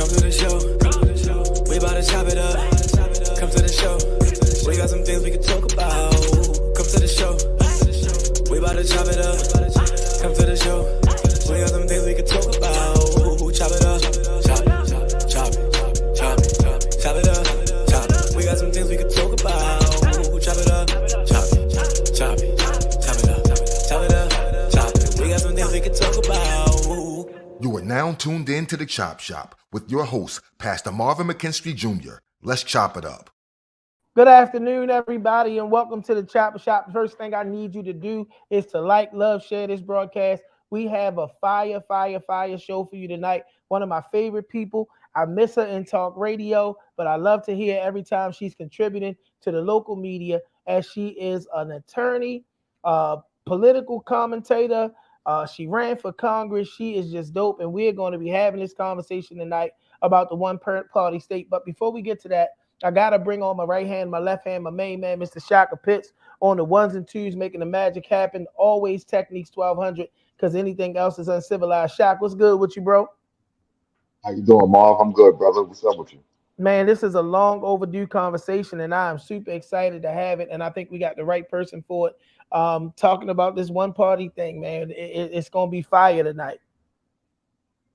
Come to the show. We about to chop it up. Come to the show. We got some things we can talk about. Come to the show. We about to chop it up. Come to the show. We got some things we can talk about. Chop it up. Chop it. Chop it. Chop it. Chop it up. Chop it. We got some things we can talk about. Chop it up. Chop it. Chop it. Chop it up. Chop it up. Chop it. We got some things we can talk about. You are now tuned in to the Chop Shop with your host, Pastor Marvin McKenstry Jr. Let's chop it up. Good afternoon, everybody, and welcome to the Chop Shop. The first thing I need you to do is to like, love, share this broadcast. We have a fire show for you tonight. One of my favorite people. I miss her in talk radio, but I love to hear every time she's contributing to the local media, as she is an attorney, political commentator. She ran for Congress. She is just dope, and we're going to be having this conversation tonight about the one-party state. But before we get to that, I got to bring on my right hand, my left hand, my main man, Mr. Shaka Pitts, on the ones and twos, making the magic happen. Always Techniques 1200, because anything else is uncivilized. Shaka, what's good with you, bro? How you doing, Marv? I'm good, brother. What's up with you? Man, this is a long overdue conversation, and I am super excited to have it, and I think we got the right person for it. Talking about this one-party thing, man, it's going to be fire tonight.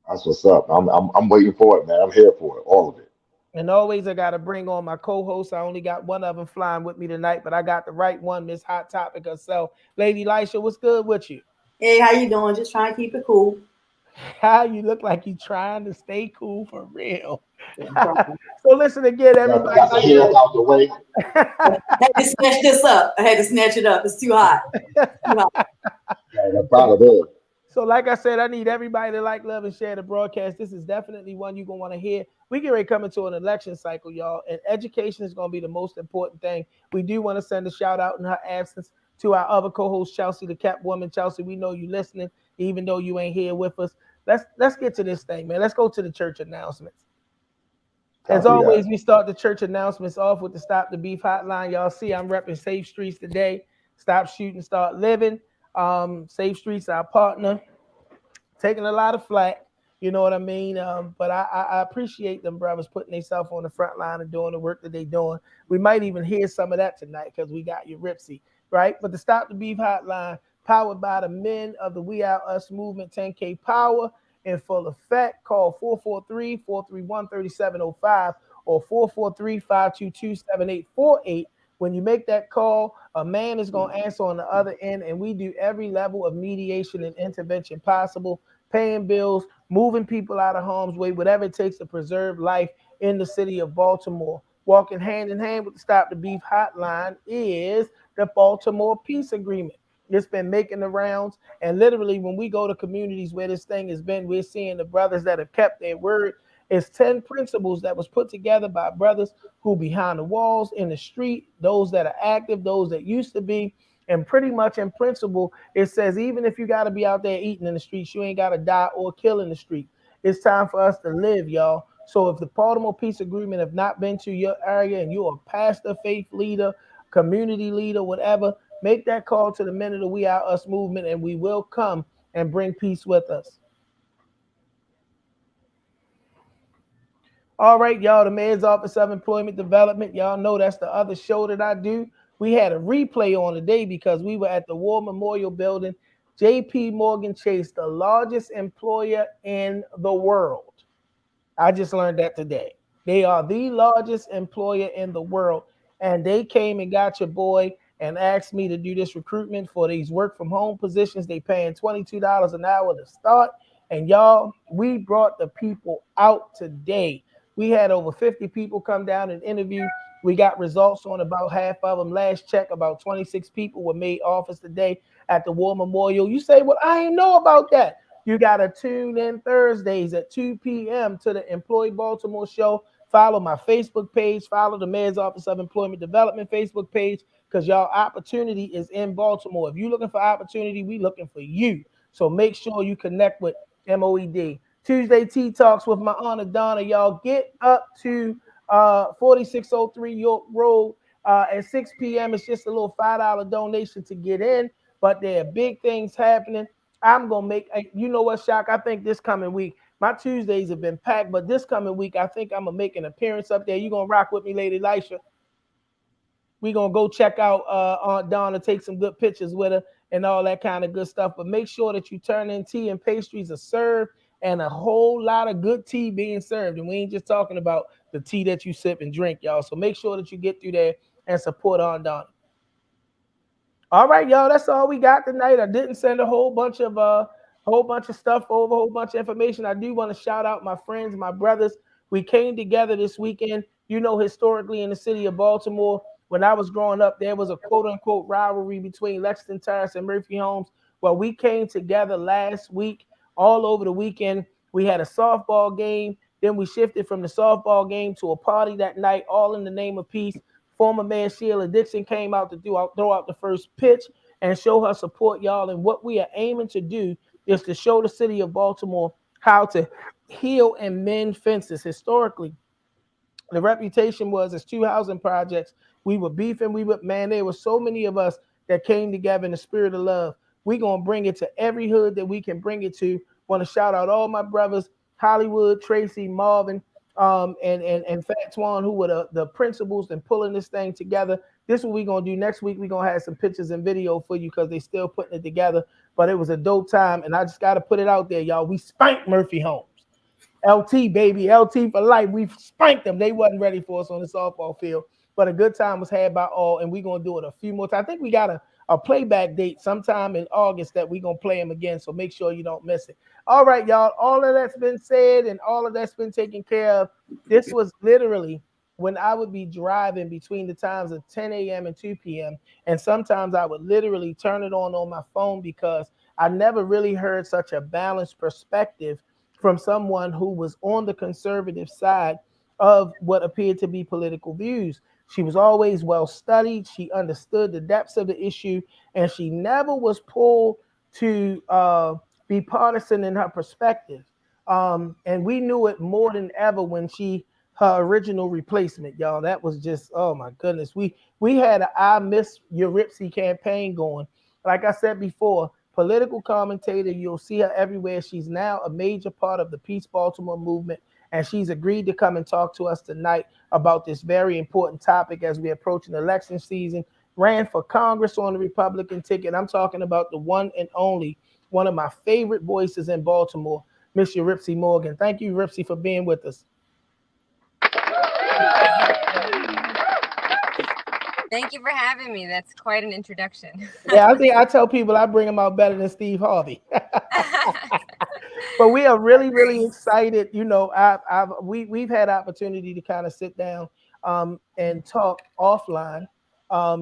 That's what's up. I'm waiting for it, man. I'm here for it, all of it. And always, I got to bring on my co-host. I only got one of them flying with me tonight, but I got the right one, Miss Hot Topic herself. Lady Lisha, what's good with you? Hey, how you doing? Just trying to keep it cool. How you look like you trying to stay cool for real. So listen again, everybody. Got the hair out the way. I had to snatch this up. I had to snatch it up. It's too hot. Yeah, I'm proud of it. So like I said, I need everybody to like, love, and share the broadcast. This is definitely one you're going to want to hear. We get ready to come into an election cycle, y'all, and education is going to be the most important thing. We do want to send a shout out in her absence to our other co-host, Chelsea, the Thekeptwoman. Chelsea, we know you listening, even though you ain't here with us. Let's get to this thing, man. Let's go to the church announcements. As always, we start the church announcements off with the Stop the Beef hotline. Y'all see I'm repping Safe Streets today. Stop shooting, start living. Safe Streets, our partner, taking a lot of flack. You know what I mean? But I appreciate them brothers putting themselves on the front line and doing the work that they're doing. We might even hear some of that tonight because we got Yuripzy, right? But the Stop the Beef hotline, powered by the men of the We Out Us movement, 10K Power, in full effect. Call 443-431-3705 or 443-522-7848. When you make that call, a man is going to answer on the other end, and we do every level of mediation and intervention possible, paying bills, moving people out of harm's way, whatever it takes to preserve life in the city of Baltimore. Walking hand in hand with the Stop the Beef hotline is the Baltimore Peace Agreement. It's been making the rounds, and literally when we go to communities where this thing has been, we're seeing the brothers that have kept their word. It's 10 principles that was put together by brothers who behind the walls, in the street, those that are active, those that used to be, and pretty much in principle, it says even if you got to be out there eating in the streets, you ain't got to die or kill in the street. It's time for us to live, y'all. So if the Baltimore Peace Agreement have not been to your area and you're a pastor, faith leader, community leader, whatever, make that call to the men of the We Out Us movement, and we will come and bring peace with us. All right, y'all, the Mayor's Office of Employment Development. Y'all know that's the other show that I do. We had a replay on today because we were at the War Memorial Building. Yuripzy Morgan Chase, the largest employer in the world. I just learned that today. They are the largest employer in the world. And they came and got your boy and asked me to do this recruitment for these work from home positions. They paying $22 an hour to start. And y'all, we brought the people out today. We had over 50 people come down and interview. We got results on about half of them. Last check, about 26 people were made offers today at the War Memorial. You say, well, I ain't know about that. You got to tune in Thursdays at 2 p.m. to the Employee Baltimore show. Follow my Facebook page. Follow the Mayor's Office of Employment Development Facebook page, because y'all opportunity is in Baltimore. If you're looking for opportunity, we looking for you. So make sure you connect with MOED. Tuesday Tea Talks with my Aunt Donna. Y'all get up to 4603 York Road at 6 p.m. It's just a little $5 donation to get in, but there are big things happening. I'm going to make, you know what, Shock? I think this coming week, My Tuesdays have been packed, but this coming week, I think I'm gonna make an appearance up there. You gonna rock with me, Lady Lisha? We gonna go check out Aunt Donna, take some good pictures with her and all that kind of good stuff. But make sure that you turn in tea and pastries are served and a whole lot of good tea being served. And we ain't just talking about the tea that you sip and drink, y'all. So make sure that you get through there and support Aunt Donna. All right, y'all. That's all we got tonight. I didn't send a whole bunch of stuff over, a whole bunch of information. I do want to shout out my friends, my brothers. We came together this weekend. You know, historically in the city of Baltimore, when I was growing up, there was a quote unquote rivalry between Lexington Terrace and Murphy Homes. Well, we came together last week, all over the weekend. We had a softball game. Then we shifted from the softball game to a party that night, all in the name of peace. Former Mayor Sheila Dixon came out to throw out the first pitch and show her support, y'all. And what we are aiming to do is to show the city of Baltimore how to heal and mend fences. Historically, the reputation was as two housing projects. We were beefing. There were so many of us that came together in the spirit of love. We're going to bring it to every hood that we can bring it to. Want to shout out all my brothers, Hollywood, Tracy, Marvin, and Fat Twan, who were the principals in pulling this thing together. This is what we're going to do next week. We're going to have some pictures and video for you because they still putting it together. But it was a dope time, and I just got to put it out there, y'all. We spanked Murphy Homes. LT, baby, LT for life. We spanked them. They wasn't ready for us on the softball field. But a good time was had by all, and we're going to do it a few more times. I think we got a playback date sometime in August that we're going to play them again, so make sure you don't miss it. All right, y'all. All of that's been said and all of that's been taken care of. This was literally when I would be driving between the times of 10 a.m. and 2 p.m. And sometimes I would literally turn it on my phone because I never really heard such a balanced perspective from someone who was on the conservative side of what appeared to be political views. She was always well studied. She understood the depths of the issue, and she never was pulled to be partisan in her perspective. And we knew it more than ever when her original replacement, y'all. That was just, oh my goodness. We had an I Miss Yuripzy campaign going. Like I said before, political commentator, you'll see her everywhere. She's now a major part of the Peace Baltimore movement, and she's agreed to come and talk to us tonight about this very important topic as we approach an election season. Ran for Congress on the Republican ticket. I'm talking about the one and only, one of my favorite voices in Baltimore, Miss Yuripzy Morgan. Thank you, Yuripzy, for being with us. Thank you for having me. That's quite an introduction. Yeah, I think I tell people I bring them out better than Steve Harvey. But we are really, really excited. You know, we've had opportunity to kind of sit down and talk offline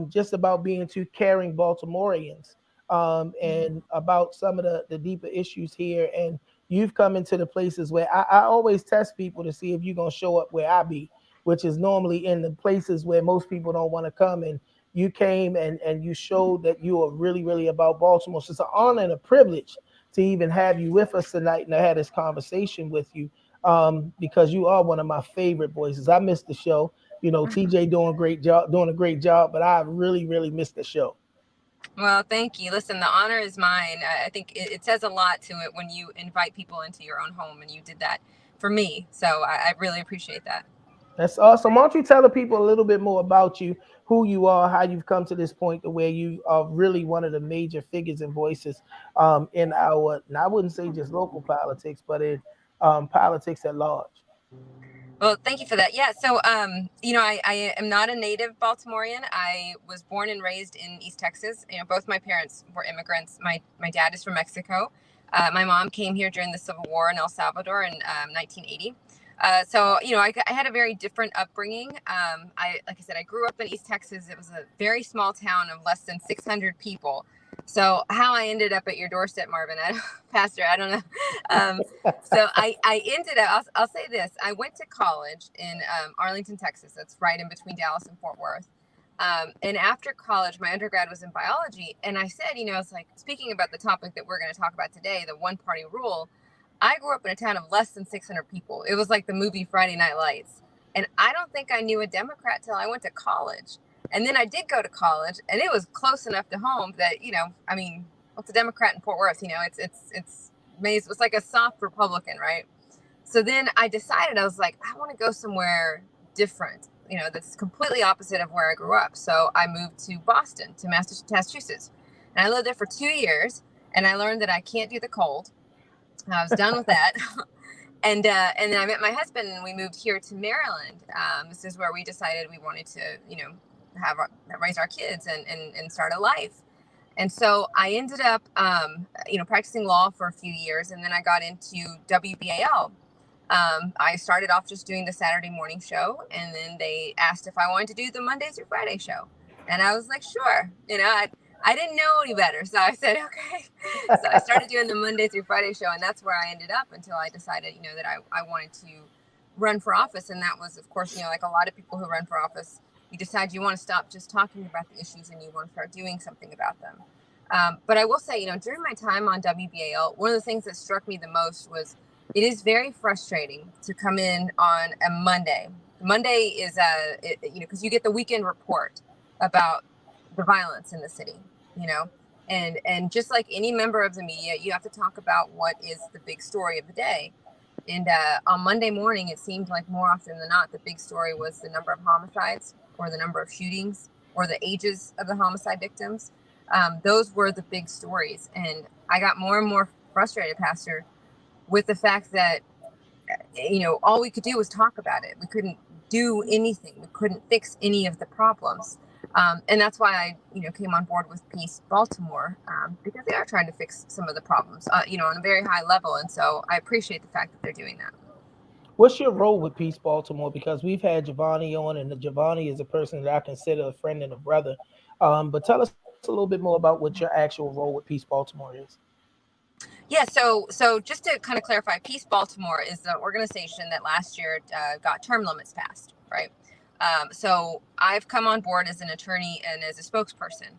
just about being two caring Baltimoreans and about some of the deeper issues here. And you've come into the places where I always test people to see if you're going to show up where I be, which is normally in the places where most people don't want to come. And you came and you showed that you are really, really about Baltimore. So it's an honor and a privilege to even have you with us tonight and I had this conversation with you because you are one of my favorite voices. I missed the show. You know, TJ doing a great job, but I really, really missed the show. Well, thank you. Listen, the honor is mine. I think it says a lot to it when you invite people into your own home, and you did that for me. So I really appreciate that. That's awesome. Why don't you tell the people a little bit more about you, who you are, how you've come to this point to where you are really one of the major figures and voices in our, and I wouldn't say just local politics, but in politics at large. Well, thank you for that. Yeah. So, you know, I am not a native Baltimorean. I was born and raised in East Texas. You know, both my parents were immigrants. My dad is from Mexico. My mom came here during the Civil War in El Salvador in 1980. So, you know, I had a very different upbringing. Like I said, I grew up in East Texas. It was a very small town of less than 600 people. So how I ended up at your doorstep, Marvin, Pastor, I don't know. So I ended up, I'll say this. I went to college in Arlington, Texas. That's right in between Dallas and Fort Worth. And after college, my undergrad was in biology. And I said, you know, it's like, speaking about the topic that we're going to talk about today, the one-party rule, I grew up in a town of less than 600 people. It was like the movie Friday Night Lights. And I don't think I knew a Democrat till I went to college. And then I did go to college, and it was close enough to home that, you know, I mean, what's a Democrat in Fort Worth? You know, it's like a soft Republican, right? So then I decided, I was like, I want to go somewhere different, that's completely opposite of where I grew up. So I moved to Boston, to Massachusetts. And I lived there for 2 years, and I learned that I can't do the cold. I was done with that. And then I met my husband, and we moved here to Maryland. This is where we decided we wanted to, raise our kids and start a life. And so I ended up, practicing law for a few years, and then I got into WBAL. I started off just doing the Saturday morning show, and then they asked if I wanted to do the Monday through Friday show. And I was like, sure. I didn't know any better. So I said, okay. So I started doing the Monday through Friday show, and that's where I ended up until I decided, that I wanted to run for office. And that was, of course, like a lot of people who run for office, you decide you want to stop just talking about the issues and you want to start doing something about them. But I will say, during my time on WBAL, one of the things that struck me the most was it is very frustrating to come in on a Monday. Monday is because you get the weekend report about the violence in the city, and just like any member of the media, you have to talk about what is the big story of the day. And on Monday morning, it seemed like more often than not, the big story was the number of homicides or the number of shootings or the ages of the homicide victims. Those were the big stories. And I got more and more frustrated, Pastor, with the fact that, all we could do was talk about it. We couldn't do anything. We couldn't fix any of the problems. And that's why I, came on board with Peace Baltimore, because they are trying to fix some of the problems, on a very high level. And so I appreciate the fact that they're doing that. What's your role with Peace Baltimore? Because we've had Giovanni on, and Giovanni is a person that I consider a friend and a brother. But tell us a little bit more about what your actual role with Peace Baltimore is. Yeah, so just to kind of clarify, Peace Baltimore is the organization that last year got term limits passed, right? So I've come on board as an attorney and as a spokesperson,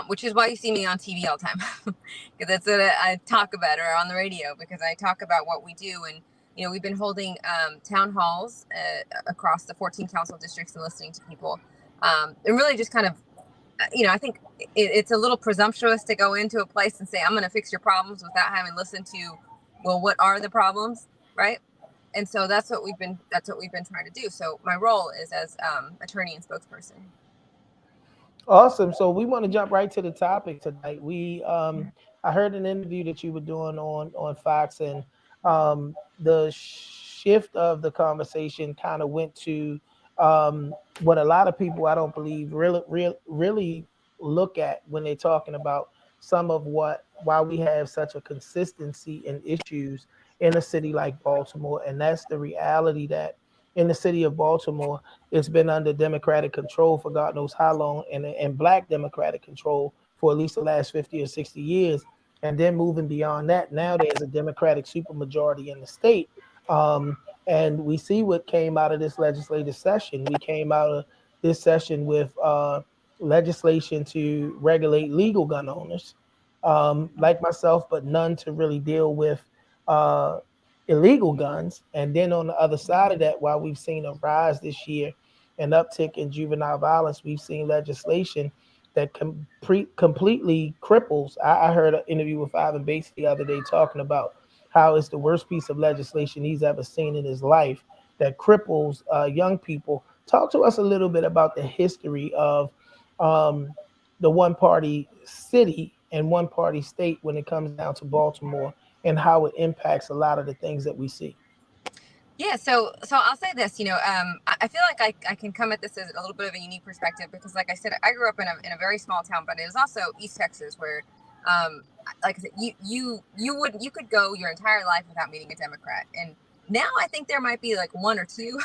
which is why you see me on TV all the time, because that's what I talk about, or on the radio, because I talk about what we do. And, we've been holding town halls across the 14 council districts and listening to people, and really just kind of, I think it's a little presumptuous to go into a place and say, I'm going to fix your problems without having listened to, well, what are the problems, right? And so that's what we've been trying to do. So my role is as attorney and spokesperson. Awesome. So we want to jump right to the topic tonight. I heard an interview that you were doing on Fox, and the shift of the conversation kind of went to what a lot of people, I don't believe, really look at when they're talking about some of why we have such a consistency in issues in a city like Baltimore. And that's the reality that in the city of Baltimore, it's been under Democratic control for God knows how long, and Black Democratic control for at least the last 50 or 60 years. And then moving beyond that, now there's a Democratic supermajority in the state. And we see what came out of this legislative session. We came out of this session with legislation to regulate legal gun owners, like myself, but none to really deal with illegal guns. And then on the other side of that, while we've seen a rise this year, an uptick in juvenile violence, we've seen legislation that completely cripples. I heard an interview with Ivan Bates the other day talking about how it's the worst piece of legislation he's ever seen in his life that cripples young people. Talk to us a little bit about the history of the one-party city and one-party state when it comes down to Baltimore, and how it impacts a lot of the things that we see. Yeah, so I'll say this, I feel like I can come at this as a little bit of a unique perspective, because like I said, I grew up in a very small town, but it was also East Texas, where like I said, you could go your entire life without meeting a Democrat. And now I think there might be like one or two,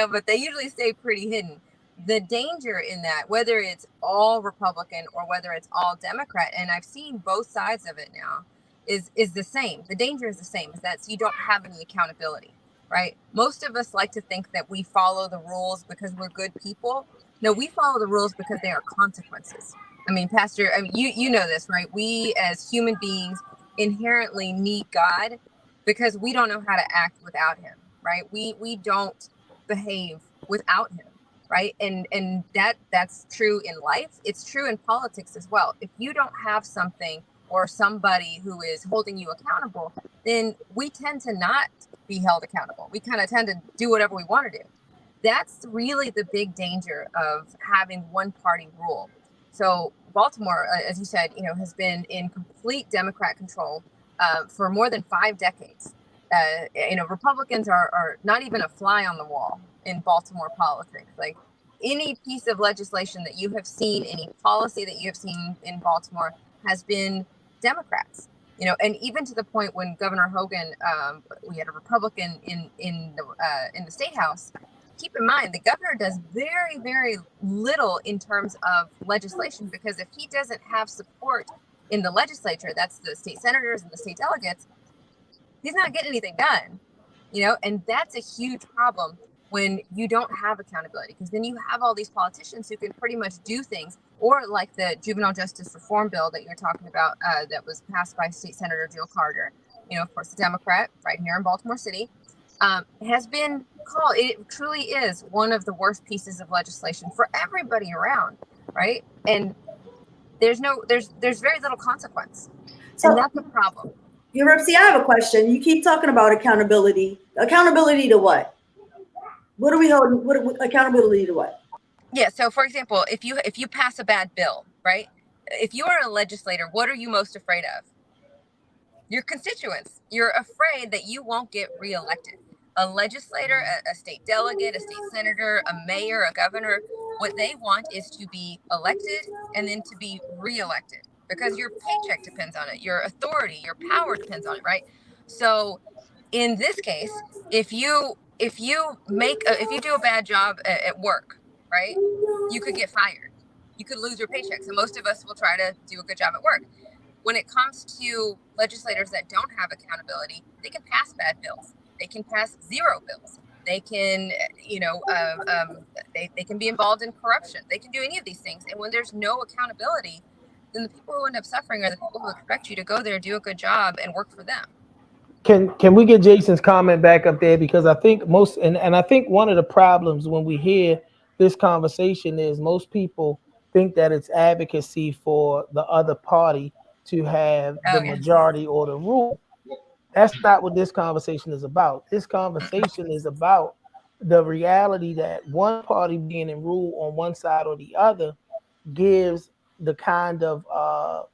but they usually stay pretty hidden. The danger in that, whether it's all Republican or whether it's all Democrat, and I've seen both sides of it now, is the same. The danger is the same, is that you don't have any accountability, right? Most of us like to think that we follow the rules because we're good people. No, we follow the rules because there are consequences. I mean, Pastor, you know this, right? We as human beings inherently need God because we don't know how to act without him, right? We don't behave without him, right? And that's true in life. It's true in politics as well. If you don't have something or somebody who is holding you accountable, then we tend to not be held accountable. We kind of tend to do whatever we want to do. That's really the big danger of having one party rule. So Baltimore, as you said, has been in complete Democrat control for more than 5 decades. Republicans are not even a fly on the wall in Baltimore politics. Like any piece of legislation that you have seen, any policy that you have seen in Baltimore has been Democrats. And even to the point when Governor Hogan, we had a Republican in the state house. Keep in mind, the governor does very, very little in terms of legislation, because if he doesn't have support in the legislature, that's the state senators and the state delegates, he's not getting anything done, and that's a huge problem when you don't have accountability, because then you have all these politicians who can pretty much do things, or like the juvenile justice reform bill that you're talking about that was passed by State Senator Jill Carter, of course, a Democrat right here in Baltimore City, has been called, it truly is one of the worst pieces of legislation for everybody around, right? And there's very little consequence. So, and that's a problem. Yuripzy, I have a question. You keep talking about accountability. Accountability to what? What are we holding? Accountability to what? Yeah. So, for example, if you pass a bad bill, right? If you are a legislator, what are you most afraid of? Your constituents. You're afraid that you won't get reelected. A legislator, a state delegate, a state senator, a mayor, a governor, what they want is to be elected and then to be reelected, because your paycheck depends on it. Your authority, your power depends on it, right? So in this case, if you do a bad job at work, right, you could get fired. You could lose your paycheck. So most of us will try to do a good job at work. When it comes to legislators that don't have accountability, they can pass bad bills. They can pass zero bills. They can, they can be involved in corruption. They can do any of these things. And when there's no accountability, then the people who end up suffering are the people who expect you to go there, do a good job, and work for them. Can we get Jason's comment back up there? Because I think I think one of the problems when we hear this conversation is most people think that it's advocacy for the other party to have the majority or the rule. That's not what this conversation is about. This conversation is about the reality that one party being in rule on one side or the other gives the kind of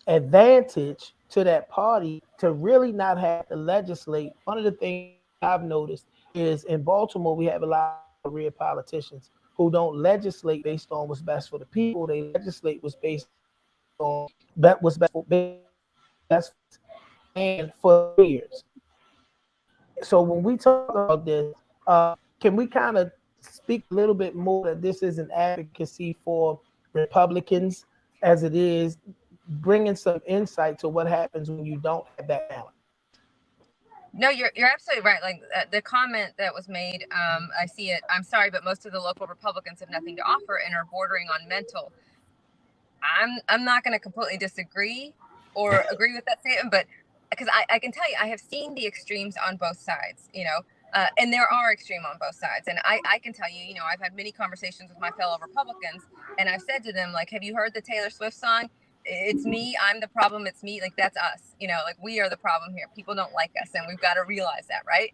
advantage to that party to really not have to legislate. One of the things I've noticed is in Baltimore, we have a lot of career politicians who don't legislate based on what's best for the people. They legislate what's based on what's best and for years. So when we talk about this, can we kind of speak a little bit more that this is an advocacy for Republicans as it is bringing some insight to what happens when you don't have that balance? No, you're absolutely right. Like the comment that was made, I see it. I'm sorry, but most of the local Republicans have nothing to offer and are bordering on mental. I'm not going to completely disagree or agree with that statement, but because I can tell you, I have seen the extremes on both sides, and there are extreme on both sides. And I can tell you, I've had many conversations with my fellow Republicans, and I've said to them, like, have you heard the Taylor Swift song? It's me, I'm the problem, it's me. Like, that's us, like we are the problem here. People don't like us, and we've got to realize that, right?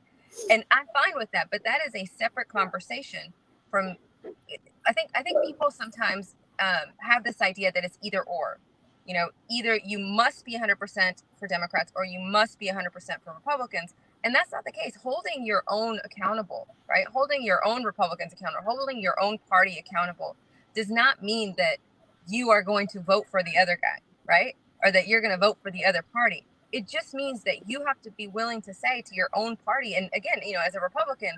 And I'm fine with that, but that is a separate conversation from, I think people sometimes have this idea that it's either or. Either you must be 100% for Democrats or you must be 100% for Republicans. And that's not the case. Holding your own accountable, right? Holding your own Republicans accountable, holding your own party accountable does not mean that you are going to vote for the other guy, right? Or that you're going to vote for the other party. It just means that you have to be willing to say to your own party. And again, as a Republican,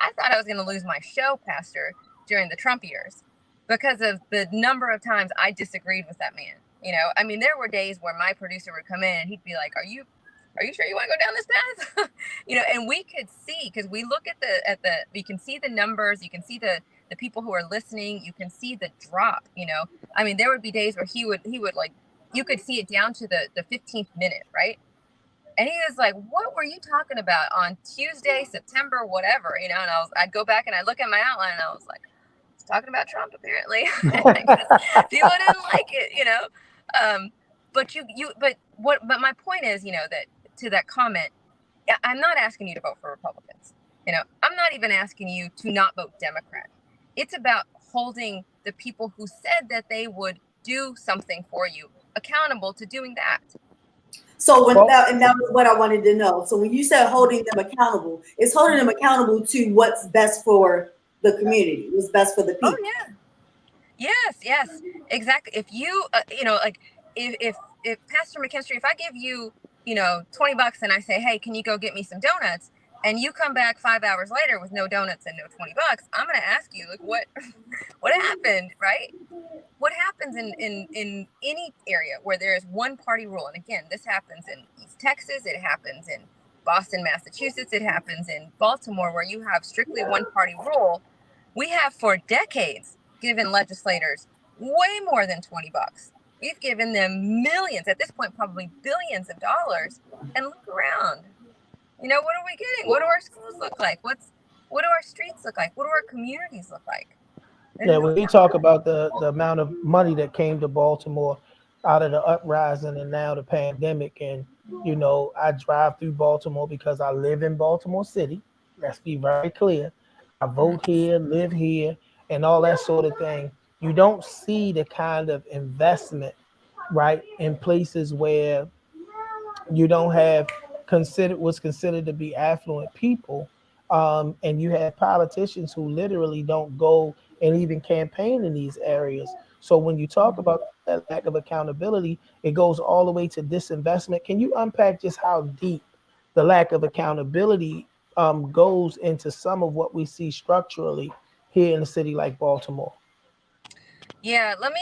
I thought I was going to lose my show, Pastor, during the Trump years because of the number of times I disagreed with that man. There were days where my producer would come in and he'd be like, are you sure you want to go down this path? And we could see, because we look at the you can see the numbers, you can see the people who are listening, you can see the drop, there would be days where he would like, you could see it down to the 15th minute, right? And he was like, what were you talking about on Tuesday, September, whatever, and I'd go back and I'd look at my outline and I was like, it's talking about Trump apparently. People didn't like it, But my point is, that to that comment, I'm not asking you to vote for Republicans. I'm not even asking you to not vote Democrat. It's about holding the people who said that they would do something for you accountable to doing that. So and that was what I wanted to know. So when you said holding them accountable, it's holding them accountable to what's best for the community, what's best for the people. Oh yeah, yes, exactly. If you, like if Pastor McKenstry, if I give you, $20 and I say, hey, can you go get me some donuts? And you come back 5 hours later with no donuts and no $20, I'm going to ask you, like, what happened, right? What happens in any area where there is one party rule? And again, this happens in East Texas. It happens in Boston, Massachusetts. It happens in Baltimore, where you have strictly one party rule. We have for decades given legislators way more than $20. We've given them millions, at this point, probably billions of dollars. And look around. What are we getting? What do our schools look like? What do our streets look like? What do our communities look like? Yeah, when we talk about the amount of money that came to Baltimore out of the uprising and now the pandemic, and I drive through Baltimore because I live in Baltimore City. Let's be very clear. I vote here, live here, and all that sort of thing. You don't see the kind of investment, right, in places where you don't have what's considered to be affluent people, and you have politicians who literally don't go and even campaign in these areas. So when you talk about that lack of accountability, it goes all the way to disinvestment. Can you unpack just how deep the lack of accountability goes into some of what we see structurally here in a city like Baltimore? Yeah, let me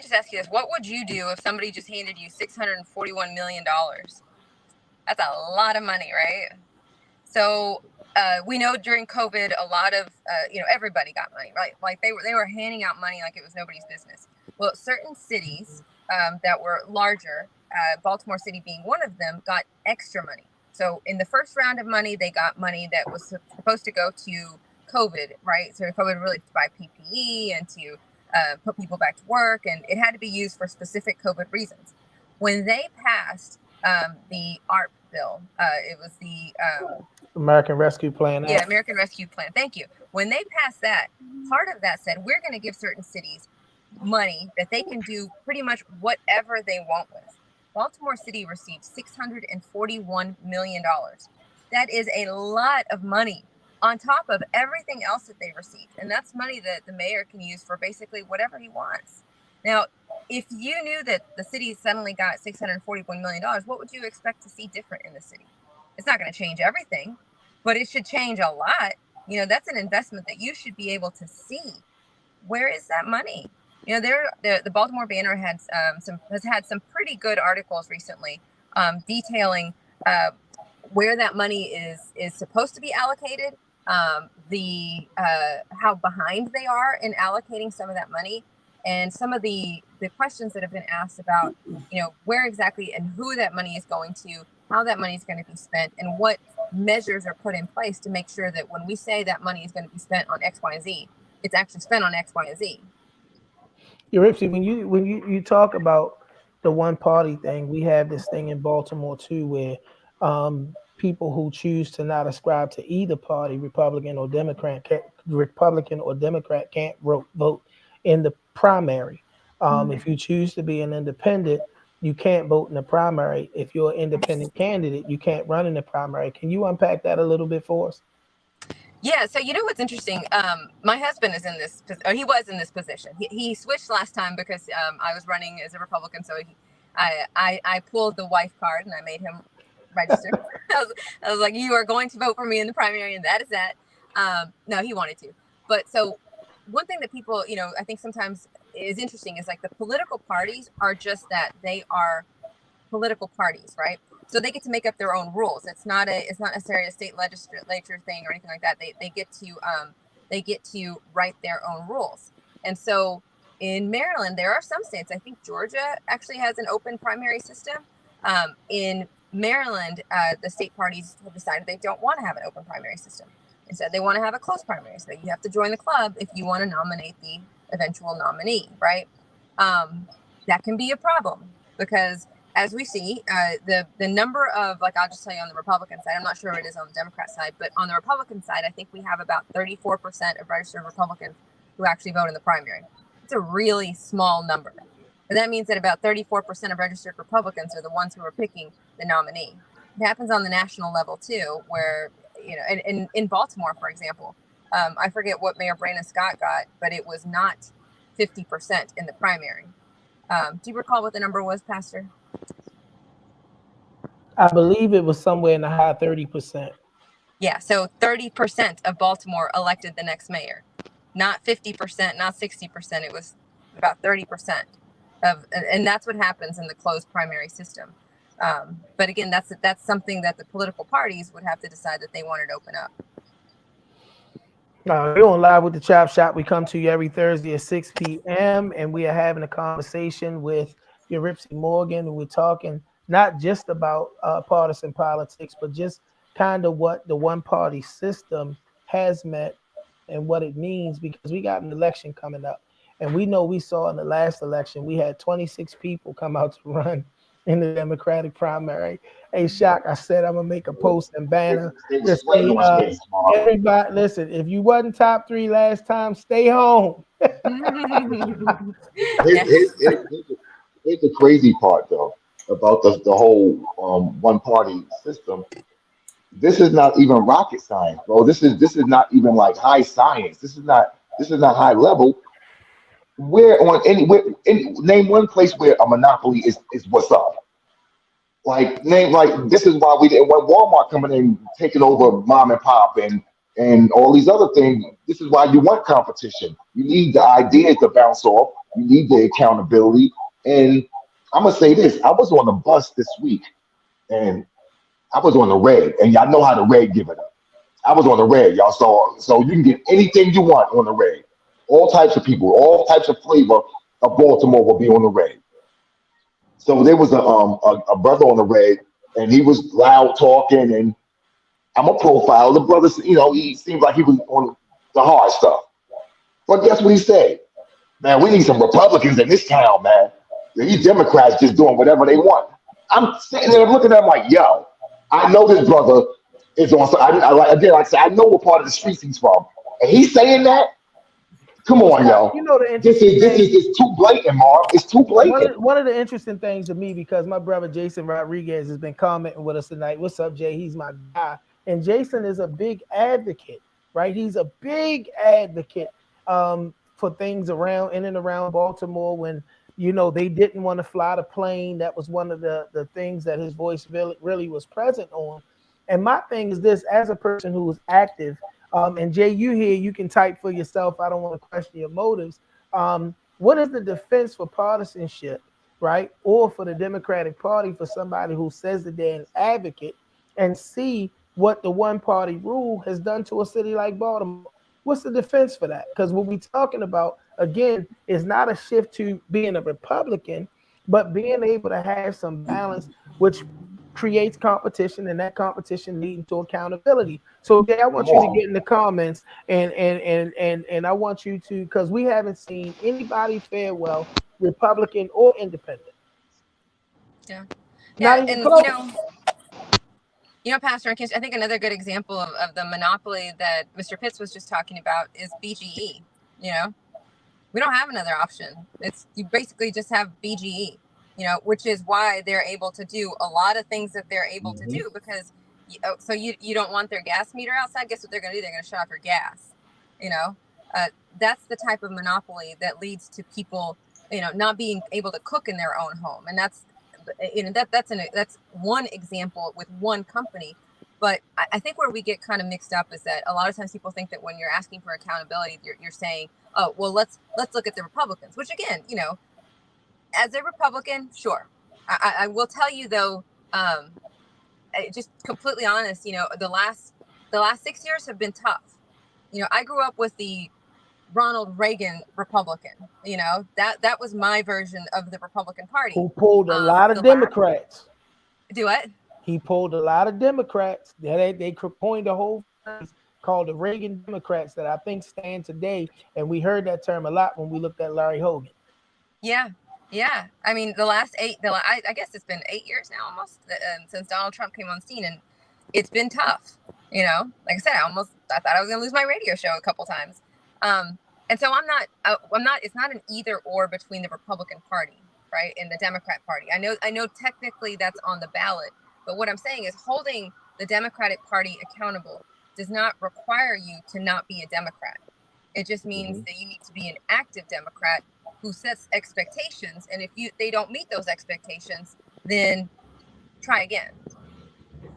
just ask you this: what would you do if somebody just handed you $641 million? That's a lot of money, right? So we know during COVID, a lot of everybody got money, right? Like they were handing out money like it was nobody's business. Well, certain cities that were larger, Baltimore City being one of them, got extra money. So in the first round of money, they got money that was supposed to go to COVID, right? So COVID really to buy PPE and to put people back to work, and it had to be used for specific COVID reasons. When they passed the ARP bill, it was the American Rescue Plan. Yeah, American Rescue Plan. Thank you. When they passed that, part of that said we're going to give certain cities money that they can do pretty much whatever they want with. Baltimore City received $641 million. That is a lot of money on top of everything else that they received. And that's money that the mayor can use for basically whatever he wants. Now, if you knew that the city suddenly got $641 million, what would you expect to see different in the city? It's not going to change everything, but it should change a lot. That's an investment that you should be able to see. Where is that money? The Baltimore Banner has had some pretty good articles recently detailing where that money is supposed to be allocated, how behind they are in allocating some of that money, and some of the questions that have been asked about, where exactly and who that money is going to, how that money is going to be spent, and what measures are put in place to make sure that when we say that money is going to be spent on X, Y, and Z, it's actually spent on X, Y, and Z. Yuripzy, when you talk about the one party thing, we have this thing in Baltimore too, where people who choose to not ascribe to either party, Republican or Democrat, can't vote in the primary. If you choose to be an independent, you can't vote in the primary. If you're an independent candidate, you can't run in the primary. Can you unpack that a little bit for us? Yeah, so what's interesting? My husband is in this, or he was in this position. He switched last time because I was running as a Republican, so I pulled the wife card and I made him register. I was like, you are going to vote for me in the primary, and that is that. No, he wanted to. But so one thing that people, I think sometimes is interesting is like the political parties are just that. They are political parties, right? So they get to make up their own rules. It's not necessarily a state legislature thing or anything like that. They get to write their own rules. And so in Maryland, there are some states. I think Georgia actually has an open primary system. In Maryland, the state parties have decided they don't want to have an open primary system. Instead, they want to have a closed primary. So you have to join the club if you want to nominate the eventual nominee, right? That can be a problem because as we see, the number of, like, I'll just tell you on the Republican side, I'm not sure what it is on the Democrat side, but on the Republican side, I think we have about 34% of registered Republicans who actually vote in the primary. It's a really small number. And that means that about 34% of registered Republicans are the ones who are picking the nominee. It happens on the national level too, where, you know, in Baltimore, for example, I forget what Mayor Brandon Scott got, but it was not 50% in the primary. Do you recall what the number was, Pastor? I believe it was somewhere in the high 30%. Yeah, so 30% of Baltimore elected the next mayor. Not 50%, not 60%. It was about 30% of, and that's what happens in the closed primary system. But again, that's something that the political parties would have to decide that they wanted to open up. We're on Live with the Chop Shop. We come to you every Thursday at 6 p.m. and we are having a conversation with Yuripzy Morgan. We're talking not just about partisan politics, but just kind of what the one-party system has meant and what it means, because we got an election coming up. And we know, we saw in the last election, we had 26 people come out to run in the Democratic primary. Hey, Shaq, I said I'm going to make a post and banner. Just say, everybody, listen, if you wasn't top 3 last time, stay home. Here's the crazy part, though, about the whole one-party system. This is not even rocket science, bro. This is not even like high science. This is not high level. Where on name one place where a monopoly is what's up. Like this is why we didn't want Walmart coming in taking over mom and pop and all these other things. This is why you want competition. You need the ideas to bounce off. You need the accountability. And I'm gonna say this: I was on the bus this week, and I was on the red, and y'all know how the red give it up. I was on the red, y'all. So you can get anything you want on the red. All types of people, all types of flavor of Baltimore will be on the red. So there was a brother on the red, and he was loud talking, and I'm a profile. The brother, you know, he seemed like he was on the hard stuff. But guess what he said? Man, we need some Republicans in this town, man. These Democrats just doing whatever they want. I'm sitting there looking at him like, yo, I know this brother is on. Like I said, I know what part of the streets he's from, and he's saying that. Come on, yo. You know, this is too blatant, Marv. It's too blatant. One of the interesting things to me, because my brother Jason Rodriguez has been commenting with us tonight. What's up, Jay? He's my guy. And Jason is a big advocate, right? He's a big advocate for things in and around Baltimore when, you know, they didn't want to fly the plane. That was one of the things that his voice really was present on. And my thing is this, as a person who is active, and Jay, you here, you can type for yourself. I don't want to question your motives. What is the defense for partisanship, right? Or for the Democratic Party, for somebody who says that they're an advocate and see what the one party rule has done to a city like Baltimore? What's the defense for that? Because what we're talking about, again, is not a shift to being a Republican, but being able to have some balance, which creates competition, and that competition leading to accountability. So, Jay, I want you to get in the comments, and I want you to, because we haven't seen anybody fare well, Republican or independent. Yeah. Not even close. You know, Pastor, I think another good example of the monopoly that Mr. Pitts was just talking about is BGE. You know, we don't have another option. You basically just have BGE. You know, which is why they're able to do a lot of things that they're able to do, because so you don't want their gas meter outside. Guess what they're going to do? They're going to shut off your gas. You know, that's the type of monopoly that leads to people, you know, not being able to cook in their own home. And that's, you know, that's one example with one company. But I think where we get kind of mixed up is that a lot of times people think that when you're asking for accountability, you're saying, oh, well, let's look at the Republicans, which again, you know, as a Republican, sure. I will tell you though, just completely honest, you know, the last 6 years have been tough. You know, I grew up with the Ronald Reagan Republican. You know, that was my version of the Republican Party. Who pulled a lot of Democrats. Do what? He pulled a lot of Democrats. They coined a whole phrase called the Reagan Democrats that I think stand today. And we heard that term a lot when we looked at Larry Hogan. Yeah. Yeah, I mean, I guess it's been 8 years now almost since Donald Trump came on scene, and it's been tough. You know, like I said, I thought I was gonna lose my radio show a couple times. And so I'm not. It's not an either or between the Republican Party, right, and the Democrat Party. I know technically that's on the ballot, but what I'm saying is holding the Democratic Party accountable does not require you to not be a Democrat. It just means that you need to be an active Democrat who sets expectations, and if they don't meet those expectations, then try again.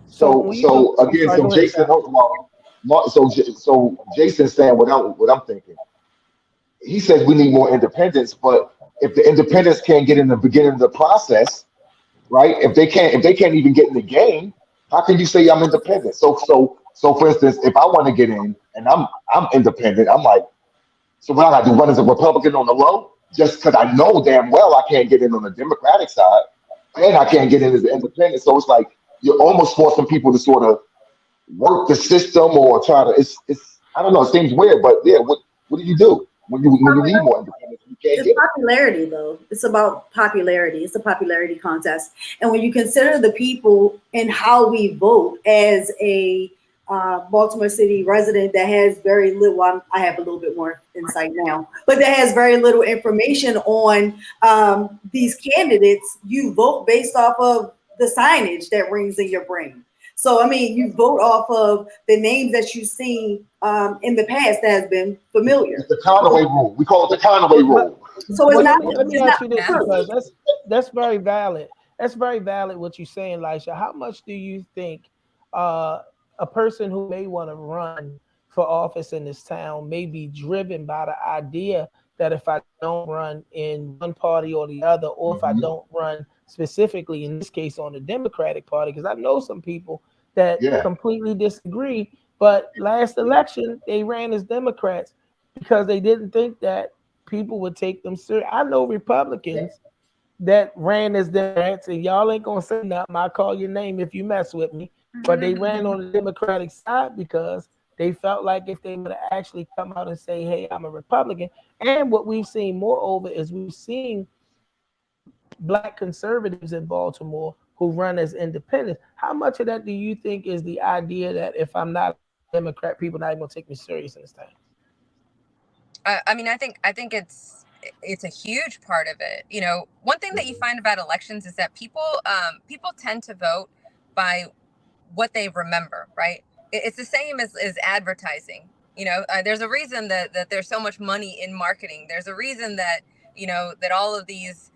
So again, so Jason, so Jason's saying what I'm thinking. He says we need more independence, but if the independents can't get in the beginning of the process, right? If they can't even get in the game, how can you say I'm independent? So for instance, if I want to get in and I'm independent, I'm like, so what I got to do, run as a Republican on the low, just because I know damn well I can't get in on the Democratic side, and I can't get in as an independent. So it's like you're almost forcing people to sort of work the system or try to. It's I don't know. It seems weird, but yeah, what do you do when you need more independence? You can't It's get popularity, though. It's about popularity. It's a popularity contest. And when you consider the people and how we vote as a Baltimore City resident that has very little, I have a little bit more insight now, but that has very little information on these candidates, you vote based off of the signage that rings in your brain. So, I mean, you vote off of the names that you've seen in the past that has been familiar. It's the Conway rule. We call it the Conway rule. So it's not. Let me ask you this, because that's very valid. That's very valid what you're saying, Lisha. How much do you think a person who may want to run for office in this town may be driven by the idea that if I don't run in one party or the other, or if I don't run specifically in this case on the Democratic Party, because I know some people that completely disagree, but last election they ran as Democrats because they didn't think that people would take them serious. I know Republicans that ran as Democrats, and y'all ain't gonna say nothing. I'll call your name if you mess with me. But they ran on the Democratic side because they felt like if they would have actually come out and say, hey, I'm a Republican. And what we've seen moreover is we've seen Black conservatives in Baltimore who run as independents. How much of that do you think is the idea that if I'm not a Democrat, people are not even gonna take me serious in this town? I mean, I think it's a huge part of it. You know, one thing that you find about elections is that people tend to vote by what they remember, right? It's the same as advertising. You know, there's a reason that there's so much money in marketing. There's a reason that, you know, that all of these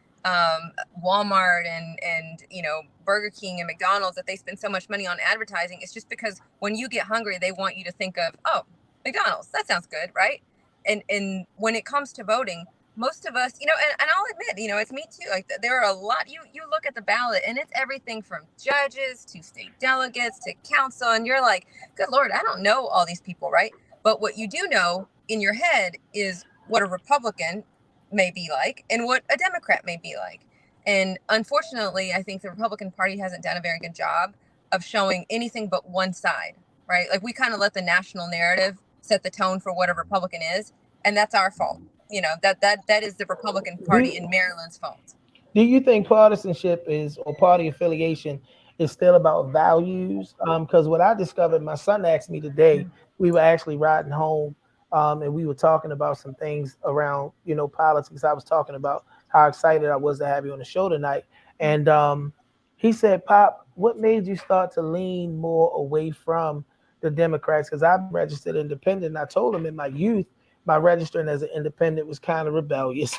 Walmart and you know, Burger King and McDonald's, that they spend so much money on advertising. It's just because when you get hungry, they want you to think of, oh, McDonald's, that sounds good, right? And when it comes to voting, most of us, you know, and I'll admit, you know, it's me too. Like there are a lot, you look at the ballot and it's everything from judges to state delegates to council. And you're like, good Lord, I don't know all these people, right? But what you do know in your head is what a Republican may be like and what a Democrat may be like. And unfortunately, I think the Republican Party hasn't done a very good job of showing anything but one side, right? Like we kind of let the national narrative set the tone for what a Republican is. And that's our fault. You know, that is the Republican Party in Maryland's fault. Do you think partisanship is, or party affiliation is still about values? Because what I discovered, my son asked me today, we were actually riding home and we were talking about some things around, you know, politics. I was talking about how excited I was to have you on the show tonight. And he said, Pop, what made you start to lean more away from the Democrats? Because I'm registered independent. And I told him in my youth, my registering as an independent was kind of rebellious.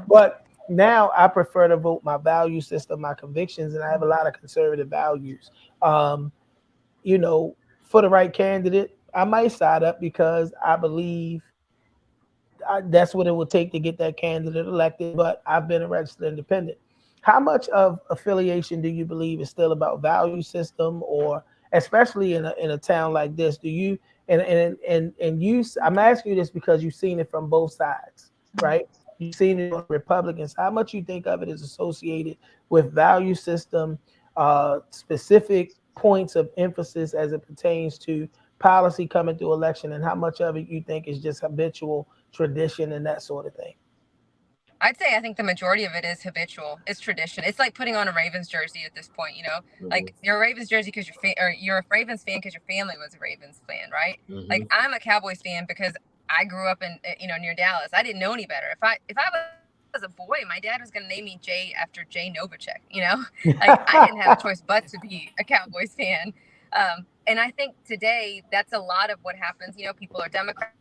But now I prefer to vote my value system, my convictions, and I have a lot of conservative values. You know, for the right candidate, I might side up because I believe that's what it would take to get that candidate elected, but I've been a registered independent. How much of affiliation do you believe is still about value system, or especially in a town like this, do you, and you, I'm asking you this because you've seen it from both sides, right? You've seen it on Republicans. How much you think of it is associated with value system, specific points of emphasis as it pertains to policy coming through election, and how much of it you think is just habitual tradition and that sort of thing? I'd say I think the majority of it is habitual. It's tradition. It's like putting on a Ravens jersey at this point. Like you're a Ravens jersey because you're a Ravens fan because your family was a Ravens fan, right? Like I'm a Cowboys fan because I grew up in near Dallas. I didn't know any better. If I was a boy, my dad was going to name me Jay after Jay Novacek. Like I didn't have a choice but to be a Cowboys fan. And I think today that's a lot of what happens. People are Democrats.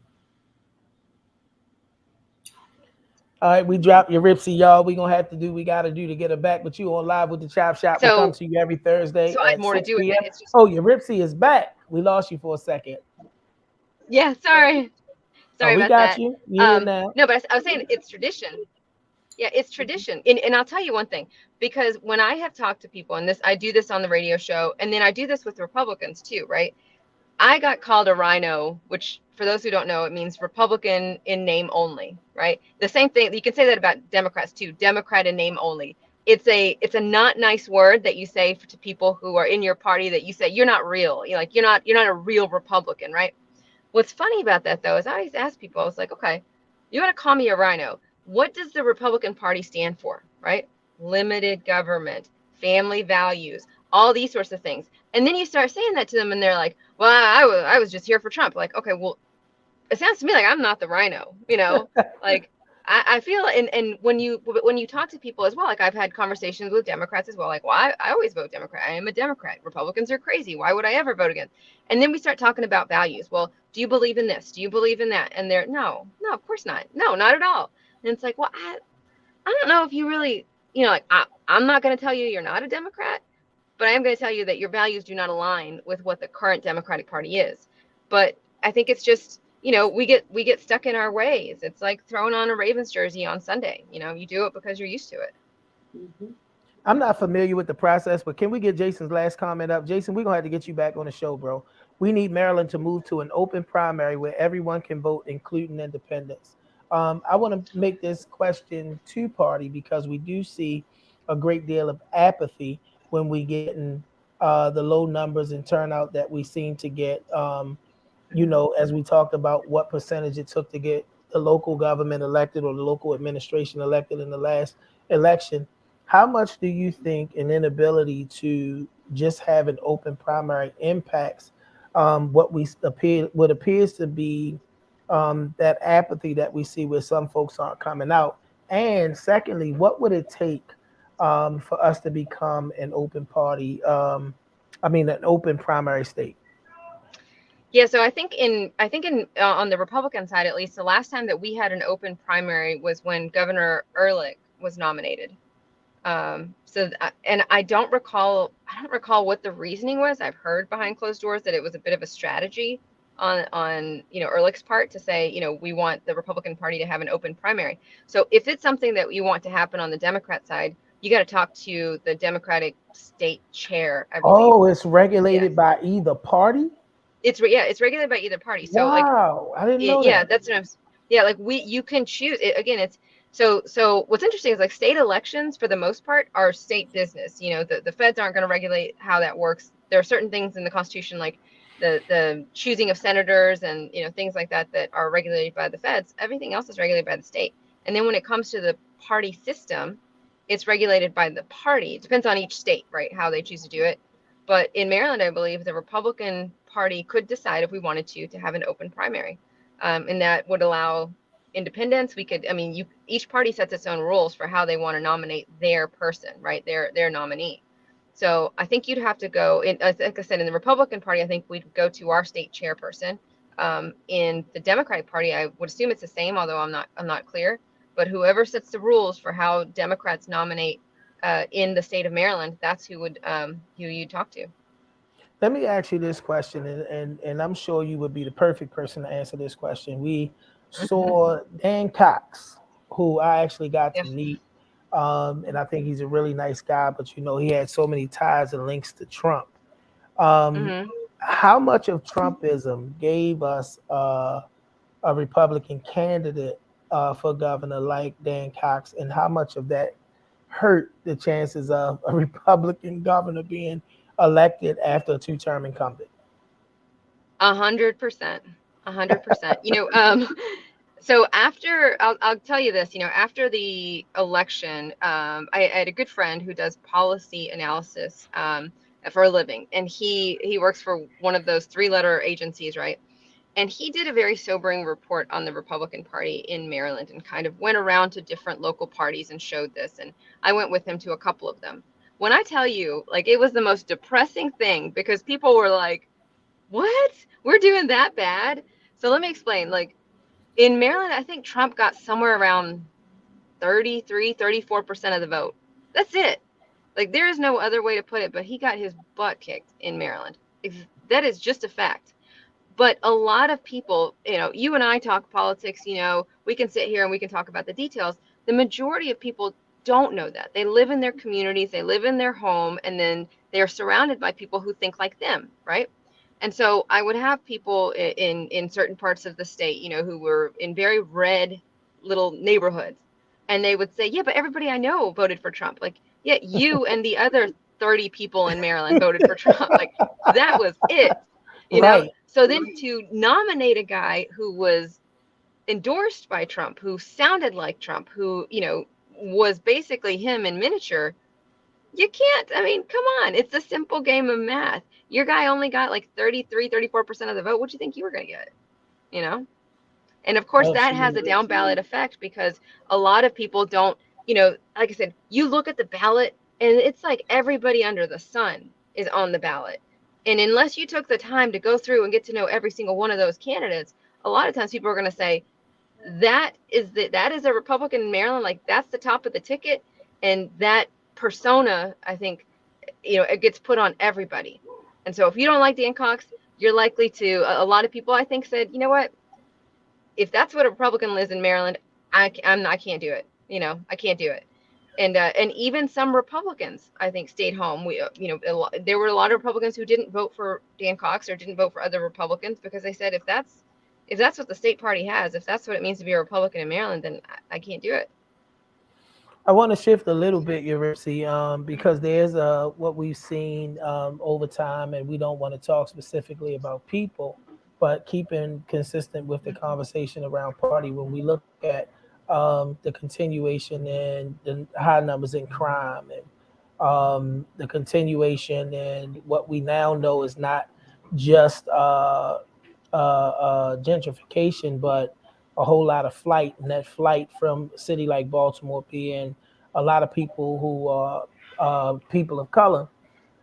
All right, we dropped Yuripzy, y'all. We got to do to get her back. But you on live with the Chop Shop. We come to you every Thursday. So I have more to do with it. It's just... Oh, Yuripzy is back. We lost you for a second. Yeah, sorry we about got that. you. Now. No, but I was saying it's tradition. Yeah, it's tradition. And I'll tell you one thing, because when I have talked to people, and I do this on the radio show, and then I do this with Republicans too, right? I got called a rhino, which for those who don't know, it means Republican in name only, right? The same thing, you can say that about Democrats too, Democrat in name only. It's a not nice word that you say to people who are in your party, that you say, you're not real. You're not a real Republican, right? What's funny about that though, is I always ask people, I was like, okay, you want to call me a rhino. What does the Republican Party stand for, right? Limited government, family values, all these sorts of things. And then you start saying that to them and they're like, well, I was just here for Trump. Like, okay, well, it sounds to me like I'm not the rhino, like I feel, and when you talk to people as well, like I've had conversations with Democrats as well, like, well, I always vote Democrat. I am a Democrat. Republicans are crazy. Why would I ever vote against? And then we start talking about values. Well, do you believe in this? Do you believe in that? And they're, no, of course not. No, not at all. And it's like, well, I don't know if you really, like I'm not going to tell you you're not a Democrat, but I am going to tell you that your values do not align with what the current Democratic Party is. But I think it's just, we get stuck in our ways. It's like throwing on a Ravens jersey on Sunday. You do it because you're used to it. I'm not familiar with the process, but can we get Jason's last comment up? Jason, we're going to have to get you back on the show, bro. We need Maryland to move to an open primary where everyone can vote, including independents. I want to make this question two-party because we do see a great deal of apathy when we get in the low numbers and turnout that we seem to get. As we talked about what percentage it took to get the local government elected or the local administration elected in the last election. How much do you think an inability to just have an open primary impacts what appears to be that apathy that we see where some folks aren't coming out? And secondly, what would it take for us to become an open party? An open primary state? Yeah, so I think on the Republican side, at least, the last time that we had an open primary was when Governor Ehrlich was nominated. And I don't recall what the reasoning was. I've heard behind closed doors that it was a bit of a strategy on Ehrlich's part to say, we want the Republican Party to have an open primary. So if it's something that you want to happen on the Democrat side, you got to talk to the Democratic state chair, I believe. Oh, it's regulated by either party? It's regulated by either party. So wow, I didn't know that. Yeah, that's what I'm. Yeah, like you can choose it, again. It's so. What's interesting is like state elections for the most part are state business. The feds aren't going to regulate how that works. There are certain things in the Constitution, like the choosing of senators and things like that are regulated by the feds. Everything else is regulated by the state. And then when it comes to the party system, it's regulated by the party. It depends on each state, right, how they choose to do it. But in Maryland, I believe the Republican Party could decide if we wanted to have an open primary, and that would allow independents. Each party sets its own rules for how they want to nominate their person, right? Their nominee. So I think you'd have to go in, like I said, in the Republican Party, I think we'd go to our state chairperson. In the Democratic Party, I would assume it's the same, although I'm not clear. But whoever sets the rules for how Democrats nominate in the state of Maryland, that's who you'd talk to. Let me ask you this question, and I'm sure you would be the perfect person to answer this question. We saw Dan Cox, who I actually got to meet, and I think he's a really nice guy, but he had so many ties and links to Trump. How much of Trumpism gave us a Republican candidate for governor like Dan Cox, and how much of that hurt the chances of a Republican governor being elected after a two-term incumbent? 100%. So after, I'll tell you this, after the election, I had a good friend who does policy analysis for a living, and he works for one of those 3-letter agencies, right? And he did a very sobering report on the Republican Party in Maryland and kind of went around to different local parties and showed this. And I went with him to a couple of them. When I tell you, like, it was the most depressing thing because people were like, what? We're doing that bad? So let me explain. Like, in Maryland, I think Trump got somewhere around 34% of the vote. That's it. Like, there is no other way to put it, but he got his butt kicked in Maryland. That is just a fact. But a lot of people, you and I talk politics, we can sit here and we can talk about the details. The majority of people don't know that. They live in their communities, they live in their home, and then they're surrounded by people who think like them, right? And so I would have people in certain parts of the state, who were in very red little neighborhoods. And they would say, yeah, but everybody I know voted for Trump. Like, yeah, you and the other 30 people in Maryland voted for Trump. Like, that was it. Right. So then to nominate a guy who was endorsed by Trump, who sounded like Trump, who, was basically him in miniature, you can't, come on. It's a simple game of math. Your guy only got like 34% of the vote. What do you think you were going to get? And of course, that has a down ballot effect because a lot of people don't, like I said, you look at the ballot and it's like everybody under the sun is on the ballot. And unless you took the time to go through and get to know every single one of those candidates, a lot of times people are going to say, that is a Republican in Maryland, like that's the top of the ticket. And that persona, I think, it gets put on everybody. And so if you don't like Dan Cox, you're likely to, a lot of people I think said, you know what, if that's what a Republican is in Maryland, I can't do it. I can't do it. And even some Republicans, I think, stayed home. There were a lot of Republicans who didn't vote for Dan Cox or didn't vote for other Republicans because they said, if that's what the state party has, if that's what it means to be a Republican in Maryland, then I can't do it. I want to shift a little bit, Yuripzy, because there's what we've seen over time, and we don't want to talk specifically about people, but keeping consistent with the conversation around party. When we look at the continuation in the high numbers in crime and the continuation in what we now know is not just gentrification, but a whole lot of flight, and that flight from a city like Baltimore being a lot of people who are people of color.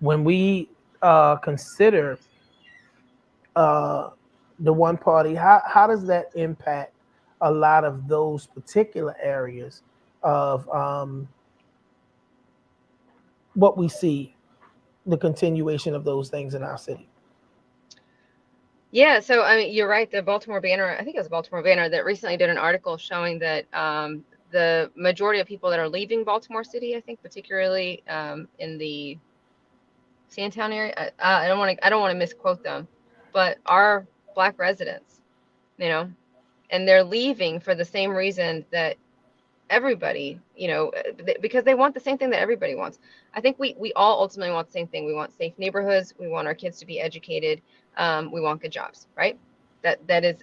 When we consider the one party, how does that impact a lot of those particular areas of what we see, the continuation of those things in our city? Yeah, so you're right. The Baltimore Banner, I think it was Baltimore Banner, that recently did an article showing that the majority of people that are leaving Baltimore City, I think particularly in the Sandtown area, I don't want to misquote them, but are Black residents, and they're leaving for the same reason that everybody, because they want the same thing that everybody wants. I think we all ultimately want the same thing. We want safe neighborhoods. We want our kids to be educated. We want good jobs, right? That is,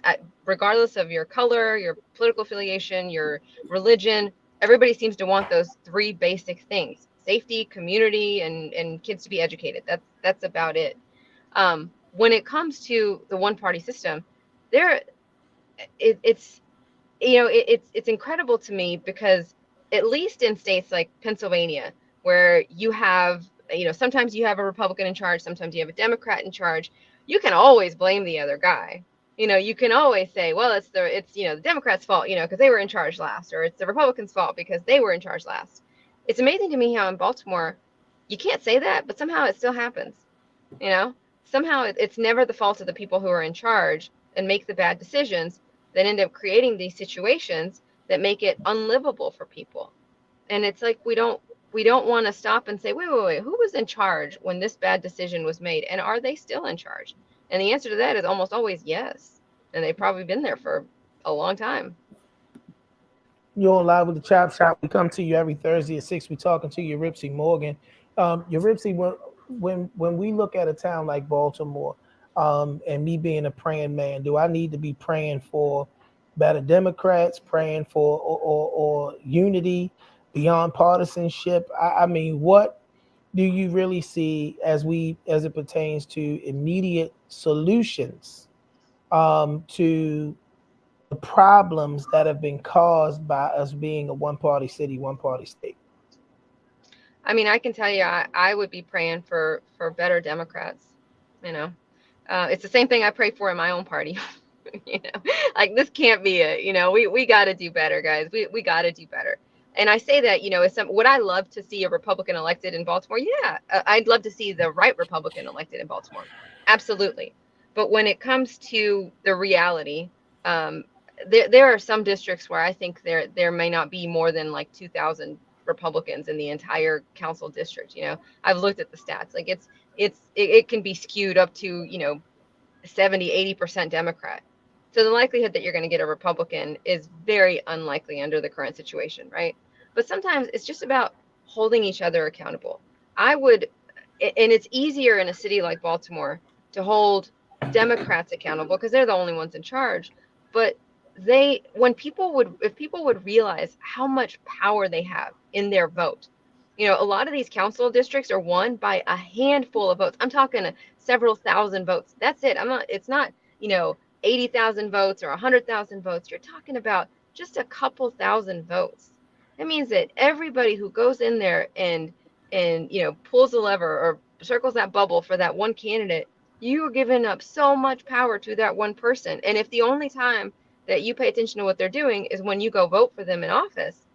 regardless of your color, your political affiliation, your religion, everybody seems to want those 3 basic things: safety, community, and kids to be educated. That's about it. When it comes to the one-party system, it's incredible to me because at least in states like Pennsylvania, where you have, sometimes you have a Republican in charge, sometimes you have a Democrat in charge, you can always blame the other guy. You can always say, well, it's the Democrats' fault, because they were in charge last, or it's the Republicans' fault because they were in charge last. It's amazing to me how in Baltimore, you can't say that, but somehow it still happens. Somehow it's never the fault of the people who are in charge and make the bad decisions that end up creating these situations that make it unlivable for people. And it's like we don't want to stop and say, wait, who was in charge when this bad decision was made, and are they still in charge? And the answer to that is almost always yes, and they've probably been there for a long time. You're on Live with the Chop Shop. We come to you every Thursday at 6. We're talking to Yuripzy Morgan. Yuripzy, when we look at a town like Baltimore, and me being a praying man, do I need to be praying for better Democrats, praying for or unity beyond partisanship. I mean, what do you really see as it pertains to immediate solutions to the problems that have been caused by us being a one-party city, one-party state? I mean, I can tell you, I would be praying for better Democrats. You know, it's the same thing I pray for in my own party. You know, like this can't be it. You know, we got to do better, guys. We got to do better. And I say that, you know, would I love to see a Republican elected in Baltimore? Yeah, I'd love to see the right Republican elected in Baltimore. Absolutely. But when it comes to the reality, there are some districts where I think there may not be more than like 2,000 Republicans in the entire council district. You know, I've looked at the stats. Like it can be skewed up to, you know, 70-80% Democrat. So the likelihood that you're going to get a Republican is very unlikely under the current situation, right? But sometimes it's just about holding each other accountable. And it's easier in a city like Baltimore to hold Democrats accountable because they're the only ones in charge. But if people would realize how much power they have in their vote, you know, a lot of these council districts are won by a handful of votes. I'm talking several thousand votes. That's it. It's not, you know, 80,000 votes or 100,000 votes. You're talking about just a couple thousand votes. That means that everybody who goes in there and you know, pulls a lever or circles that bubble for that one candidate, you are giving up so much power to that one person. And if the only time that you pay attention to what they're doing is when you go vote for them in office,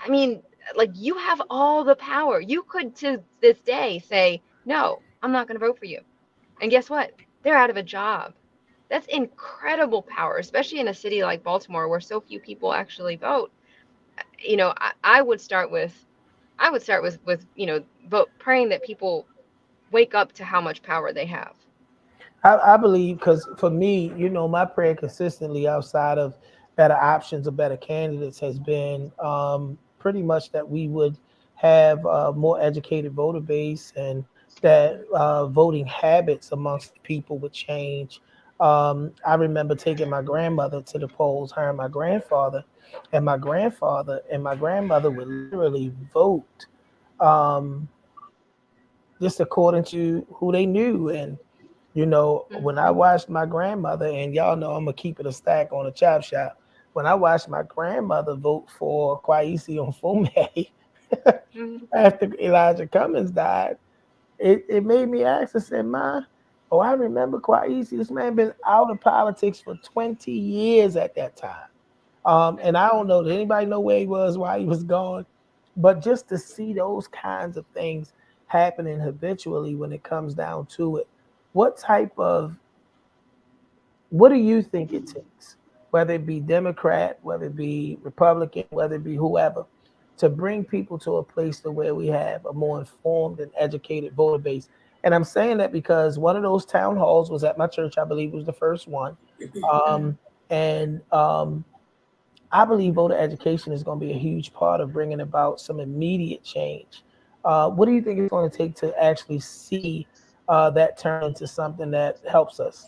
I mean, like, you have all the power. You could to this day say, no, I'm not going to vote for you. And guess what? They're out of a job. That's incredible power, especially in a city like Baltimore where so few people actually vote. You know, I would start with, you know, praying that people wake up to how much power they have. I believe, because for me, you know, my prayer consistently outside of better options or better candidates has been pretty much that we would have a more educated voter base and that voting habits amongst people would change. I remember taking my grandmother to the polls, her and my grandfather, and my grandfather and my grandmother would literally vote just according to who they knew. And you know, when I watched my grandmother, and y'all know I'm gonna keep it a stack on a chop shop. When I watched my grandmother vote for Kwesi Onfume after Elijah Cummings died, it made me ask. I said, "Ma, oh, I remember Kwesi. This man been out of politics for 20 years at that time, and I don't know. Did anybody know where he was while he was gone? But just to see those kinds of things happening habitually when it comes down to it." What do you think it takes, whether it be Democrat, whether it be Republican, whether it be whoever, to bring people to a place to where we have a more informed and educated voter base? And I'm saying that because one of those town halls was at my church. I believe it was the first one. And I believe voter education is going to be a huge part of bringing about some immediate change. What do you think it's going to take to actually see that turn into something that helps us?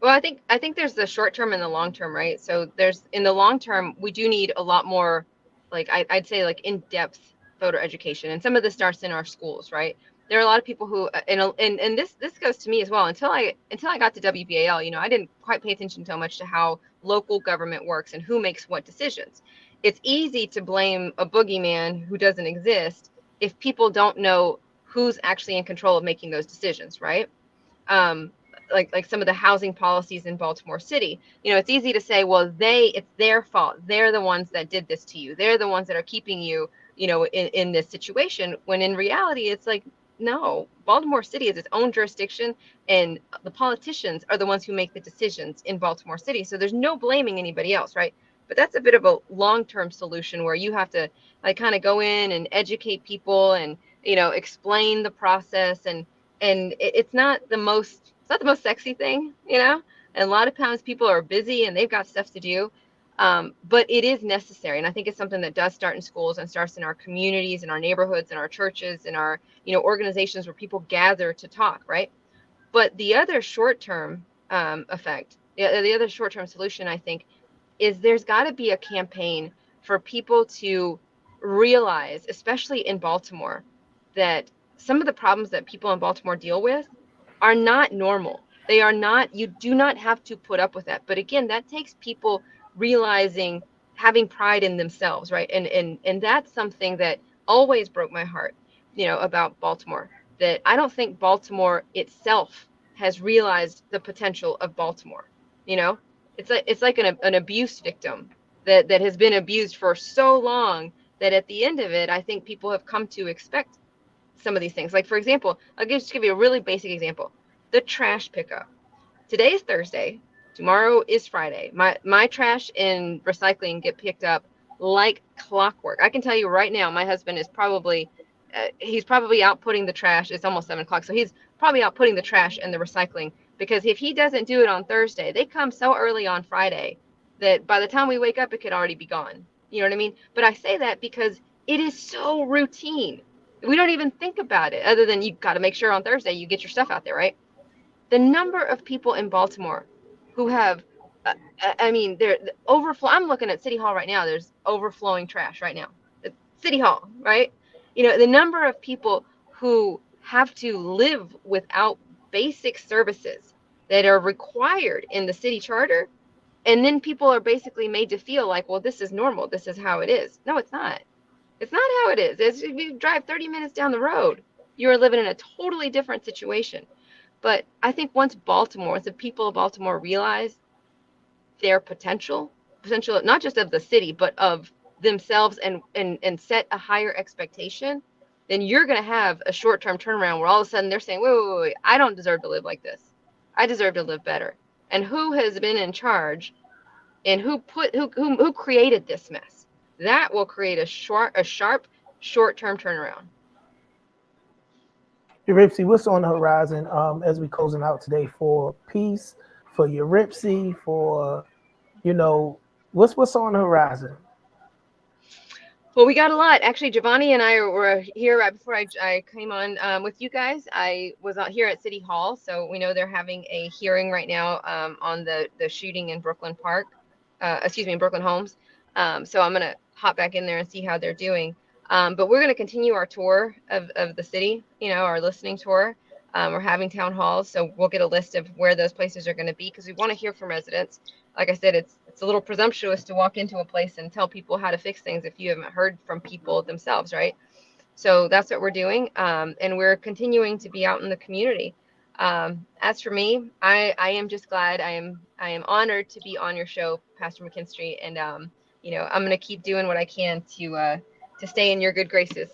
Well, I think there's the short term and the long term, right? So in the long term, we do need a lot more, like I'd say, like in-depth voter education, and some of this starts in our schools, right? There are a lot of people who, and this goes to me as well. Until I got to WBAL, you know, I didn't quite pay attention so much to how local government works and who makes what decisions. It's easy to blame a boogeyman who doesn't exist if people don't know who's actually in control of making those decisions, right? Like some of the housing policies in Baltimore City, you know, it's easy to say, well, it's their fault. They're the ones that did this to you. They're the ones that are keeping you, you know, in this situation. When in reality, it's like, no, Baltimore City is its own jurisdiction, and the politicians are the ones who make the decisions in Baltimore City. So there's no blaming anybody else, right? But that's a bit of a long-term solution where you have to like kind of go in and educate people and, you know, explain the process, and it's not the most sexy thing, you know, and a lot of times people are busy and they've got stuff to do, but it is necessary. And I think it's something that does start in schools and starts in our communities, in our neighborhoods, in our churches, in our, you know, organizations where people gather to talk, right? But the other short-term effect the other short-term solution, I think, is there's got to be a campaign for people to realize, especially in Baltimore, that some of the problems that people in Baltimore deal with are not normal. They are not, you do not have to put up with that. But again, that takes people realizing, having pride in themselves, right? And that's something that always broke my heart, about Baltimore, that I don't think Baltimore itself has realized the potential of Baltimore. It's like an abuse victim that has been abused for so long that at the end of it, I think people have come to expect some of these things. Like, for example, I'll just give you a really basic example. The trash pickup. Today is Thursday. Tomorrow is Friday. My trash and recycling get picked up like clockwork. I can tell you right now, my husband is probably, he's probably out putting the trash. It's almost 7 o'clock. So he's probably out putting the trash and the recycling, because if he doesn't do it on Thursday, they come so early on Friday that by the time we wake up, it could already be gone. You know what I mean? But I say that because it is so routine. We don't even think about it, other than you got to make sure on Thursday you get your stuff out there, right? The number of people in Baltimore who have, they're overflow. I'm looking at City Hall right now. There's overflowing trash right now. City Hall, right? The number of people who have to live without basic services that are required in the city charter. And then people are basically made to feel like, well, this is normal. This is how it is. No, it's not. It's not how it is. If you drive 30 minutes down the road, you are living in a totally different situation. But I think once the people of Baltimore realize their potential, not just of the city, but of themselves, and set a higher expectation, then you're going to have a short-term turnaround where all of a sudden they're saying, wait, I don't deserve to live like this. I deserve to live better. And who has been in charge, and who created this mess? That will create a sharp short-term turnaround. Yuripzy, what's on the horizon as we closing out today for peace, for Yuripzy, for, what's on the horizon? Well, we got a lot. Actually, Giovanni and I were here right before I came on with you guys. I was out here at City Hall, so we know they're having a hearing right now on the shooting in Brooklyn Park, in Brooklyn Homes. So I'm going to hop back in there and see how they're doing. But we're going to continue our tour of the city, our listening tour. We're having town halls, so we'll get a list of where those places are going to be, because we want to hear from residents. Like I said, it's a little presumptuous to walk into a place and tell people how to fix things if you haven't heard from people themselves, right? So that's what we're doing, and we're continuing to be out in the community. As for me, I am just glad. I am honored to be on your show, Pastor McKenstry, and I'm going to keep doing what I can to stay in your good graces.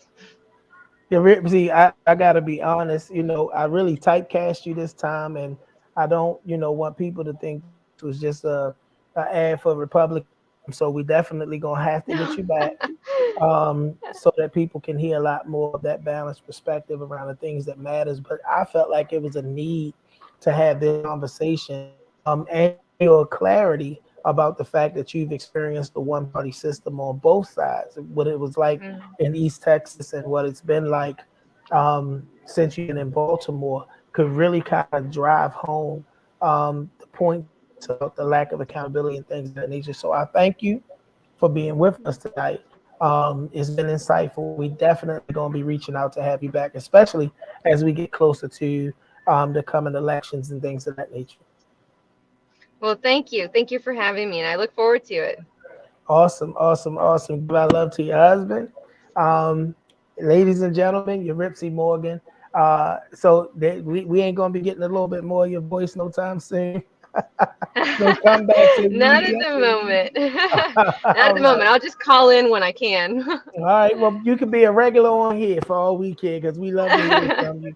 Yeah, Ripsy, I got to be honest, I really typecast you this time, and I don't, want people to think it was just a ad for Republican. So we definitely going to have to get you back so that people can hear a lot more of that balanced perspective around the things that matters. But I felt like it was a need to have this conversation and your clarity about the fact that you've experienced the one-party system on both sides, what it was like in East Texas and what it's been like since you've been in Baltimore, could really kind of drive home the point about the lack of accountability and things of that nature. So I thank you for being with us tonight. It's been insightful. We definitely going to be reaching out to have you back, especially as we get closer to the coming elections and things of that nature. Well, thank you. Thank you for having me, and I look forward to it. Awesome. Give my love to your husband. Ladies and gentlemen, Yuripzy Morgan. So we ain't going to be getting a little bit more of your voice no time soon. So come back to Not at the moment. Not at the moment. I'll just call in when I can. All right. Well, you can be a regular on here for all we can, because we love to hear from you.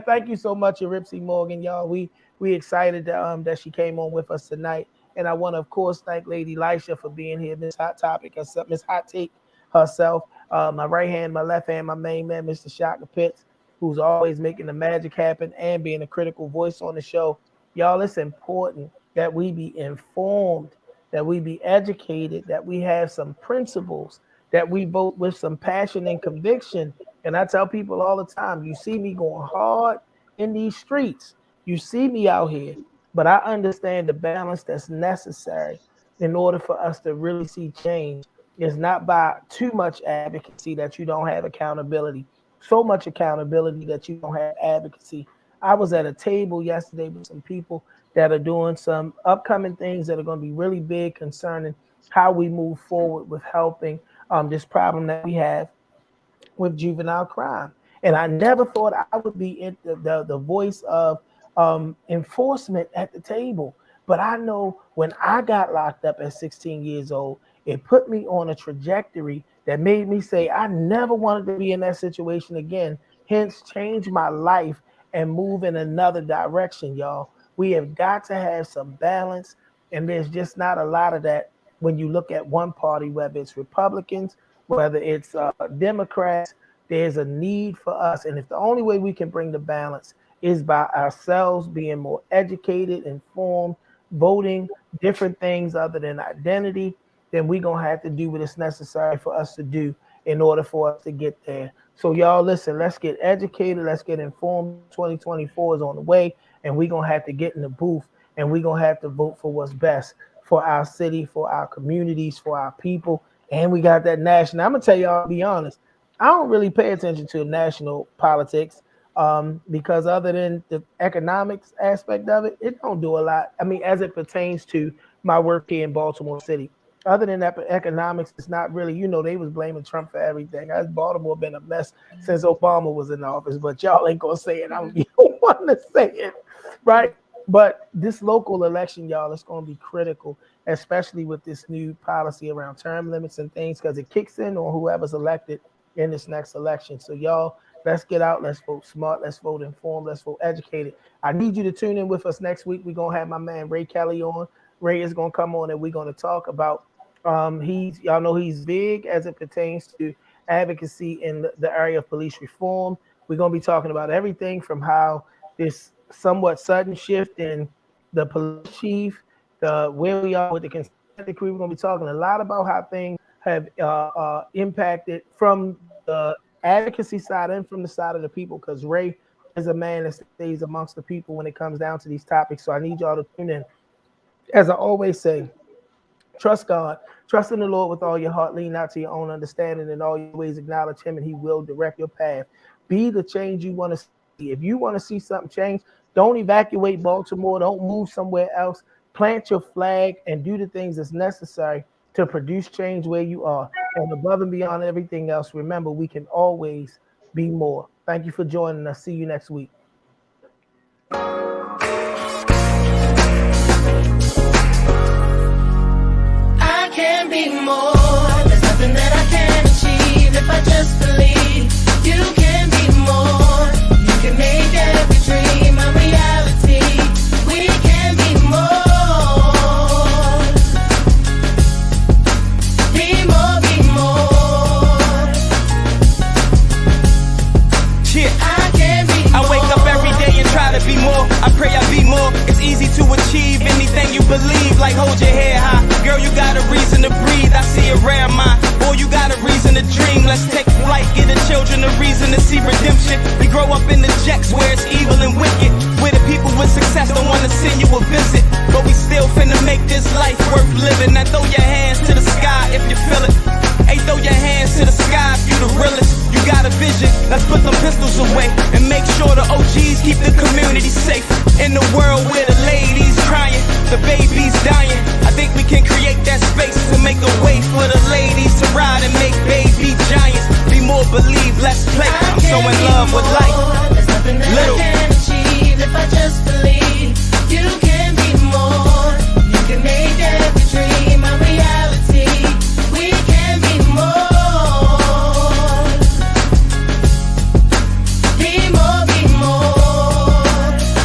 Thank you so much, Yuripzy Morgan, y'all. We excited that she came on with us tonight. And I want to, of course, thank Lady Lisha for being here, Miss Hot Topic, Miss Hot Take herself. My right hand, my left hand, my main man, Mr. Shaka Pitts, who's always making the magic happen and being a critical voice on the show. Y'all, it's important that we be informed, that we be educated, that we have some principles, that we vote with some passion and conviction. And I tell people all the time, you see me going hard in these streets. You see me out here. But I understand the balance that's necessary in order for us to really see change. It's not by too much advocacy that you don't have accountability, so much accountability that you don't have advocacy. I was at a table yesterday with some people that are doing some upcoming things that are going to be really big concerning how we move forward with helping this problem that we have with juvenile crime. And I never thought I would be in the voice of enforcement at the table. But I know when I got locked up at 16 years old, it put me on a trajectory that made me say I never wanted to be in that situation again. Hence, change my life and move in another direction, y'all. We have got to have some balance, and there's just not a lot of that when you look at one party, whether it's Republicans, whether it's Democrats. There's a need for us, and if the only way we can bring the balance is by ourselves being more educated, informed, voting different things other than identity, then we're going to have to do what is necessary for us to do in order for us to get there. So y'all listen, let's get educated, let's get informed. 2024 is on the way, and we're going to have to get in the booth, and we're going to have to vote for what's best for our city, for our communities, for our people. And we got that national. I'm going to tell y'all, to be honest, I don't really pay attention to national politics because other than the economics aspect of it, it don't do a lot. I mean, as it pertains to my work here in Baltimore City. Other than that, economics, it's not really, you know, they was blaming Trump for everything. Baltimore been a mess since Obama was in office, but y'all ain't gonna say it. You don't want to say it, right? But this local election, y'all, is going to be critical, especially with this new policy around term limits and things, because it kicks in on whoever's elected in this next election. So y'all, let's get out, let's vote smart, let's vote informed, let's vote educated. I need you to tune in with us next week. We're going to have my man Ray Kelly on. Ray is going to come on and we're going to talk about, y'all know he's big as it pertains to advocacy in the area of police reform. We're going to be talking about everything from how this somewhat sudden shift in the police chief, where we are with the consent decree. We're going to be talking a lot about how things have impacted from the advocacy side and from the side of the people, because Ray is a man that stays amongst the people when it comes down to these topics. So I need y'all to tune in. As I always say, trust God, trust in the Lord with all your heart, lean not to your own understanding, and all your ways acknowledge him, and he will direct your path. Be the change you want to see. If you want to see something change, don't evacuate Baltimore, don't move somewhere else. Plant your flag and do the things that's necessary to produce change where you are. And above and beyond everything else, remember, we can always be more. Thank you for joining us. See you next week. I can be more. There's nothing that I can't achieve if I just believe. You can be more. You can make every dream a reality. We can be more. Be more, be more. Yeah. I can be more. I wake up every day and try to be more. I pray I be more. It's easy to achieve anything you believe. Like hold your head high. Girl, you got a reason to breathe. I see a rare mind. Boy, you got a reason to dream. Let's take flight. Give the children a reason to see redemption. We grow up in the jacks where it's evil and wicked. Where the people with success don't want to send you a visit. But we still finna make this life worth living. Now throw your hands to the sky if you feel it. Hey, throw your hands to the sky if you the realest. You got a vision. Let's put them pistols away and make sure the OGs keep the community safe. In the world where the ladies crying, the babies dying, I think we can create that space to make a way for the ladies to ride and make baby giants. Be more, believe, less play. I'm so in love with life. There's nothing that I Little. can't